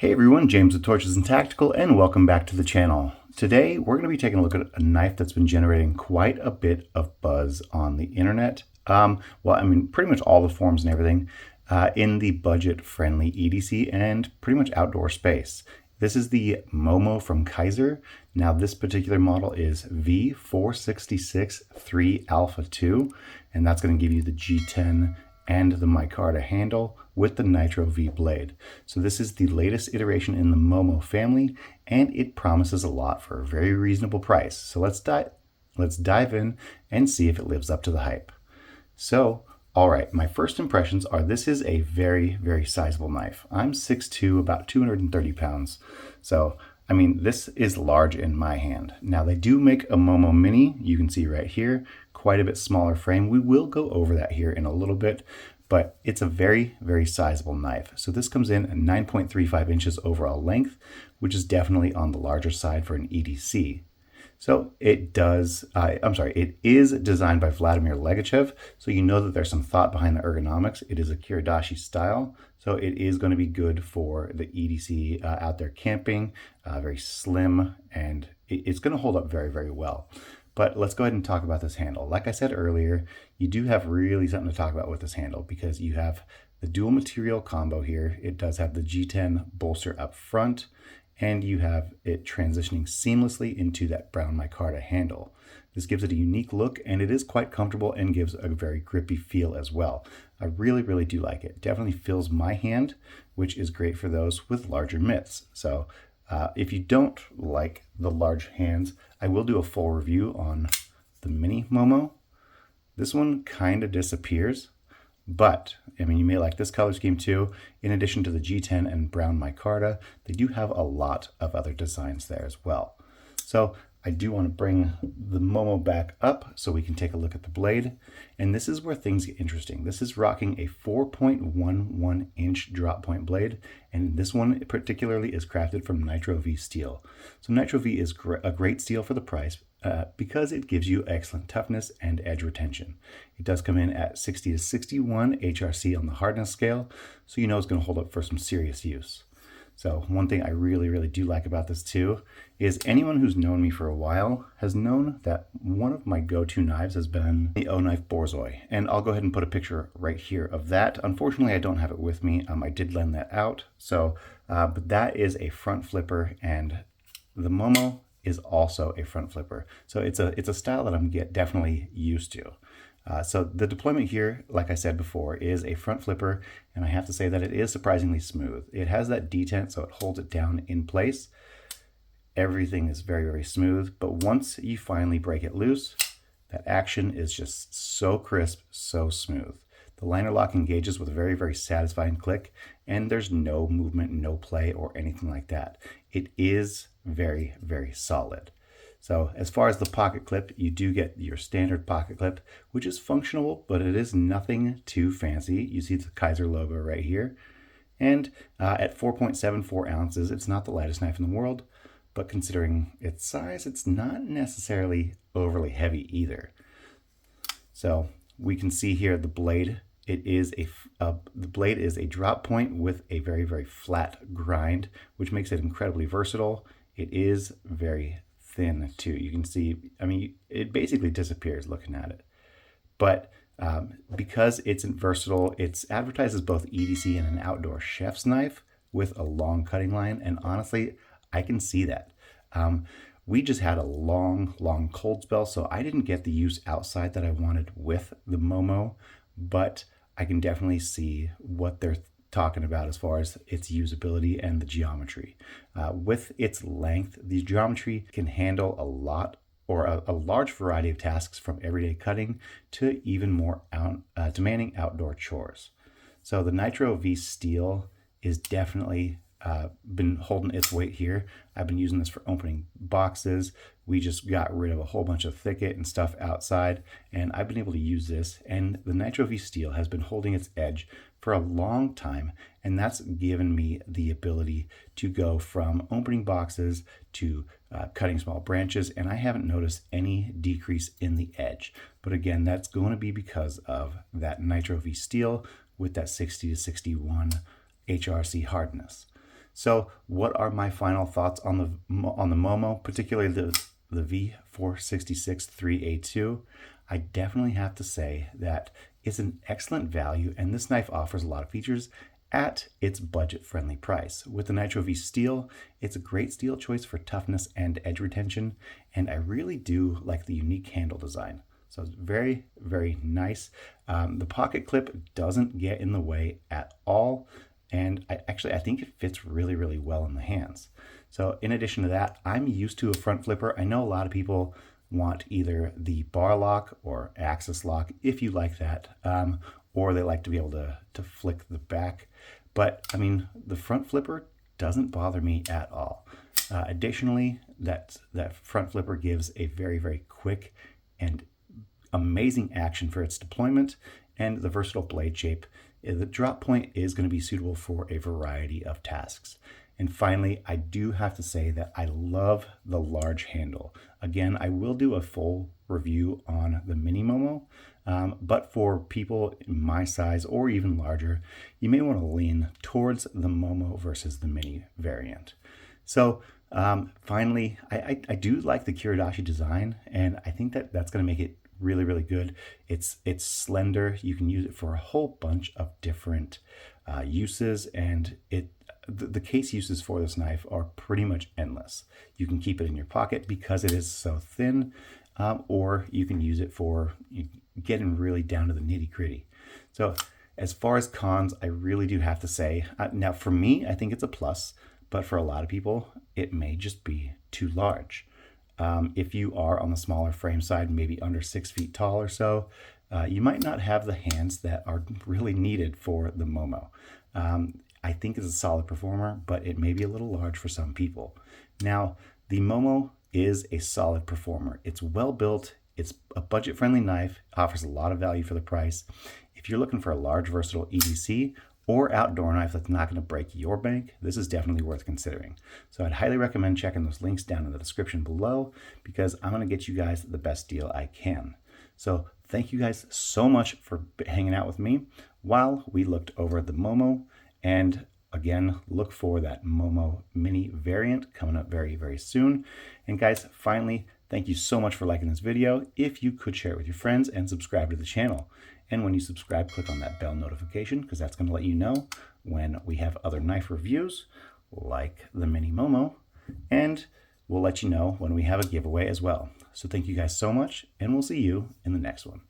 Hey everyone, James with Torches and Tactical, and welcome back to the channel. Today we're going to be taking a look at a knife that's been generating quite a bit of buzz on the internet. Pretty much all the forums and everything in the budget-friendly EDC and pretty much outdoor space. This is the Momo from Kizer. Now this particular model is V466-3 Alpha 2, and that's going to give you the G10 and the micarta handle with the Nitro V blade. So this is the latest iteration in the Momo family, and it promises a lot for a very reasonable price. So let's dive in and see if it lives up to the hype. So, all right, my first impressions are this is a very, very sizable knife. I'm 6'2", about 230 pounds. So, I mean, this is large in my hand. Now, they do make a Momo Mini, you can see right here, quite a bit smaller frame. We will go over that here in a little bit, but it's a very, very sizable knife. So this comes in at 9.35 inches overall length, which is definitely on the larger side for an EDC. So it is designed by Vladimir Legachev, so you know that there's some thought behind the ergonomics. It is a Kiridashi style, so it is going to be good for the EDC out there camping, very slim, and it's going to hold up very, very well. But let's go ahead and talk about this handle. Like I said earlier, you do have really something to talk about with this handle because you have the dual material combo here. It does have the G10 bolster up front, and you have it transitioning seamlessly into that brown micarta handle. This gives it a unique look, and it is quite comfortable and gives a very grippy feel as well. I really, really do like it. Definitely fills my hand, which is great for those with larger mitts. So if you don't like the large hands, I will do a full review on the Mini Momo. This one kind of disappears, but I mean, you may like this color scheme too. In addition to the G10 and brown micarta, they do have a lot of other designs there as well. So I do want to bring the Momo back up so we can take a look at the blade. And this is where things get interesting. This is rocking a 4.11 inch drop point blade. And this one particularly is crafted from Nitro V steel. So Nitro V is a great steel for the price because it gives you excellent toughness and edge retention. It does come in at 60 to 61 HRC on the hardness scale, so you know it's going to hold up for some serious use. So one thing I really, really do like about this too is anyone who's known me for a while has known that one of my go-to knives has been the O-Knife Borzoi. And I'll go ahead and put a picture right here of that. Unfortunately, I don't have it with me. I did lend that out. So, but that is a front flipper, and the Momo is also a front flipper. So it's a style that I'm definitely used to. So the deployment here, like I said before, is a front flipper, and I have to say that it is surprisingly smooth. It has that detent, so it holds it down in place. Everything is very, very smooth, but once you finally break it loose, that action is just so crisp, so smooth. The liner lock engages with a very, very satisfying click, and there's no movement, no play, or anything like that. It is very, very solid. So as far as the pocket clip, you do get your standard pocket clip, which is functional, but it is nothing too fancy. You see the Kizer logo right here. And at 4.74 ounces, it's not the lightest knife in the world, but considering its size, it's not necessarily overly heavy either. So we can see here the blade. The blade is a drop point with a very, very flat grind, which makes it incredibly versatile. It is very thin too. You can see, I mean, it basically disappears looking at it. But because it's versatile, it's advertised as both EDC and an outdoor chef's knife with a long cutting line. And honestly, I can see that. We just had a long, long cold spell, so I didn't get the use outside that I wanted with the Momo, but I can definitely see what they're talking about as far as its usability and the geometry. With its length, the geometry can handle a lot or a large variety of tasks from everyday cutting to even more demanding outdoor chores. So the Nitro V steel is definitely been holding its weight here. I've been using this for opening boxes. We just got rid of a whole bunch of thicket and stuff outside, and I've been able to use this, and the Nitro V steel has been holding its edge for a long time, and that's given me the ability to go from opening boxes to cutting small branches, and I haven't noticed any decrease in the edge. But again, that's going to be because of that Nitro V steel with that 60 to 61 HRC hardness. So what are my final thoughts on the Momo, particularly the V466 3A2? I definitely have to say that it's an excellent value, and this knife offers a lot of features at its budget-friendly price. With the Nitro V steel, it's a great steel choice for toughness and edge retention, and I really do like the unique handle design. So it's very, very nice. The pocket clip doesn't get in the way at all, and I think it fits really, really well in the hands. So in addition to that, I'm used to a front flipper. I know a lot of people want either the bar lock or axis lock, if you like that, or they like to be able to flick the back. But I mean, the front flipper doesn't bother me at all. Additionally, that front flipper gives a very, very quick and amazing action for its deployment, and the versatile blade shape. The drop point is going to be suitable for a variety of tasks. And finally, I do have to say that I love the large handle. Again, I will do a full review on the Mini Momo, but for people my size or even larger, you may want to lean towards the Momo versus the Mini variant. So finally, I do like the Kiridashi design, and I think that that's going to make it really, really good. It's slender. You can use it for a whole bunch of different uses, and the case uses for this knife are pretty much endless. You can keep it in your pocket because it is so thin, or you can use it for getting really down to the nitty gritty. So as far as cons, I really do have to say, now for me, I think it's a plus, but for a lot of people, it may just be too large. If you are on the smaller frame side, maybe under 6 feet tall or so, you might not have the hands that are really needed for the Momo. I think it's a solid performer, but it may be a little large for some people. Now, the Momo is a solid performer. It's well built. It's a budget-friendly knife, offers a lot of value for the price. If you're looking for a large, versatile EDC or outdoor knife that's not going to break your bank, this is definitely worth considering. So I'd highly recommend checking those links down in the description below, because I'm going to get you guys the best deal I can. So thank you guys so much for hanging out with me while we looked over the Momo. And again, look for that Momo Mini variant coming up very, very soon. And guys, finally, thank you so much for liking this video. If you could share it with your friends and subscribe to the channel. And when you subscribe, click on that bell notification, because that's going to let you know when we have other knife reviews like the Mini Momo. And we'll let you know when we have a giveaway as well. So thank you guys so much, and we'll see you in the next one.